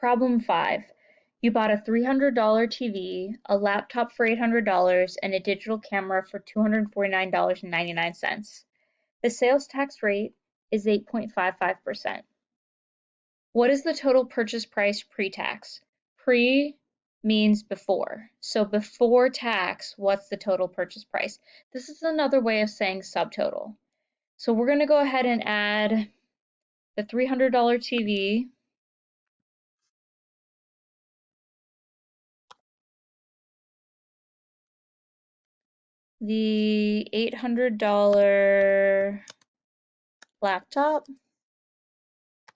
Problem 5. You bought a $300 TV, a laptop for $800, and a digital camera for $249.99. The sales tax rate is 8.55%. What is the total purchase price pre-tax? Pre means before. So before tax, what's the total purchase price? This is another way of saying subtotal. So we're going to go ahead and add the $300 TV, the $800 laptop,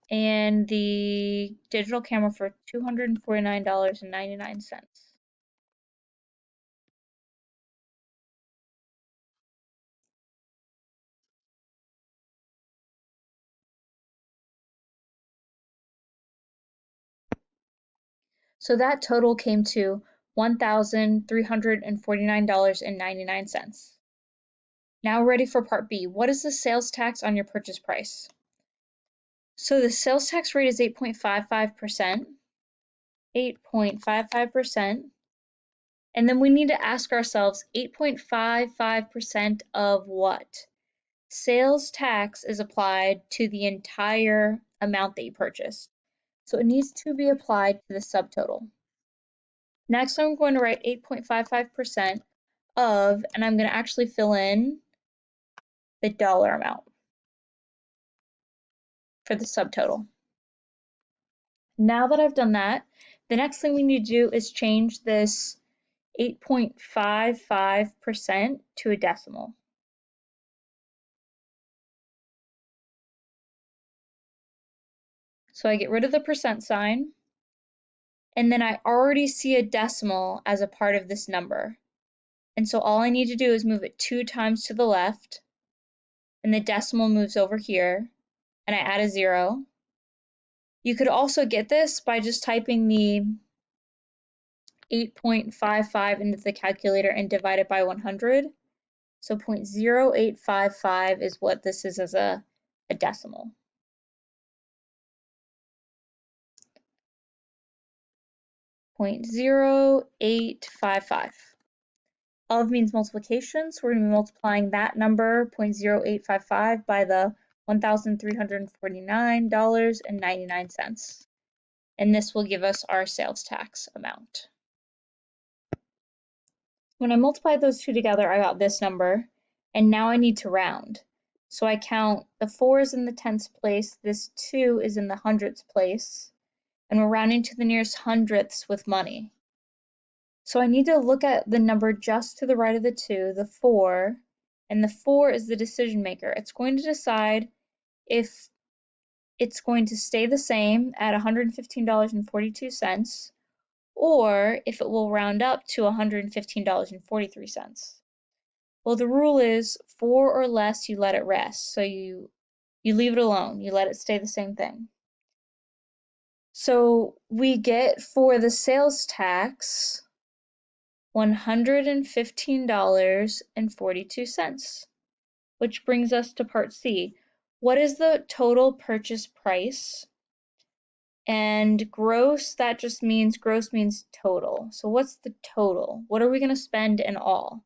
and the digital camera for $249.99. So that total came to $1,349.99. Now ready for part B. What is the sales tax on your purchase price? So the sales tax rate is 8.55%. 8.55%. And then we need to ask ourselves 8.55% of what? Sales tax is applied to the entire amount that you purchased. So it needs to be applied to the subtotal. Next, I'm going to write 8.55% of, and I'm going to actually fill in the dollar amount for the subtotal. Now that I've done that, the next thing we need to do is change this 8.55% to a decimal. So I get rid of the percent sign, and then I already see a decimal as a part of this number. And so all I need to do is move it 2 times to the left, and the decimal moves over here, and I add a 0. You could also get this by just typing the 8.55 into the calculator and divide it by 100. So 0.0855 is what this is as a decimal. .0855. Of means multiplication, so we're going to be multiplying that number, 0.0855, by the $1,349.99. And this will give us our sales tax amount. When I multiplied those two together, I got this number, and now I need to round. So I count the 4 is in the tenths place, this 2 is in the hundredths place, and we're rounding to the nearest hundredths with money. So I need to look at the number just to the right of the 2, the 4, and the 4 is the decision maker. It's going to decide if it's going to stay the same at $115.42, or if it will round up to $115.43. Well, the rule is 4 or less, you let it rest. So you leave it alone. You let it stay the same thing. So we get for the sales tax $115.42, which brings us to part C. What is the total purchase price? And gross, that just means, gross means total. So what's the total? What are we going to spend in all?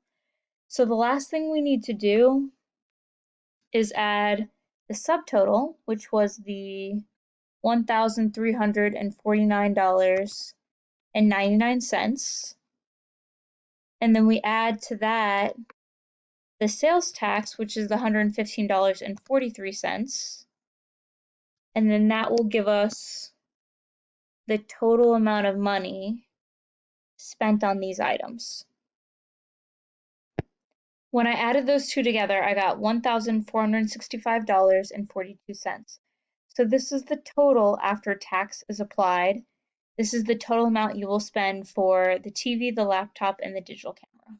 So the last thing we need to do is add the subtotal, which was the $1,349.99. And then we add to that the sales tax, which is the $115.43. And then that will give us the total amount of money spent on these items. When I added those two together, I got $1,465.42. So this is the total after tax is applied. This is the total amount you will spend for the TV, the laptop, and the digital camera.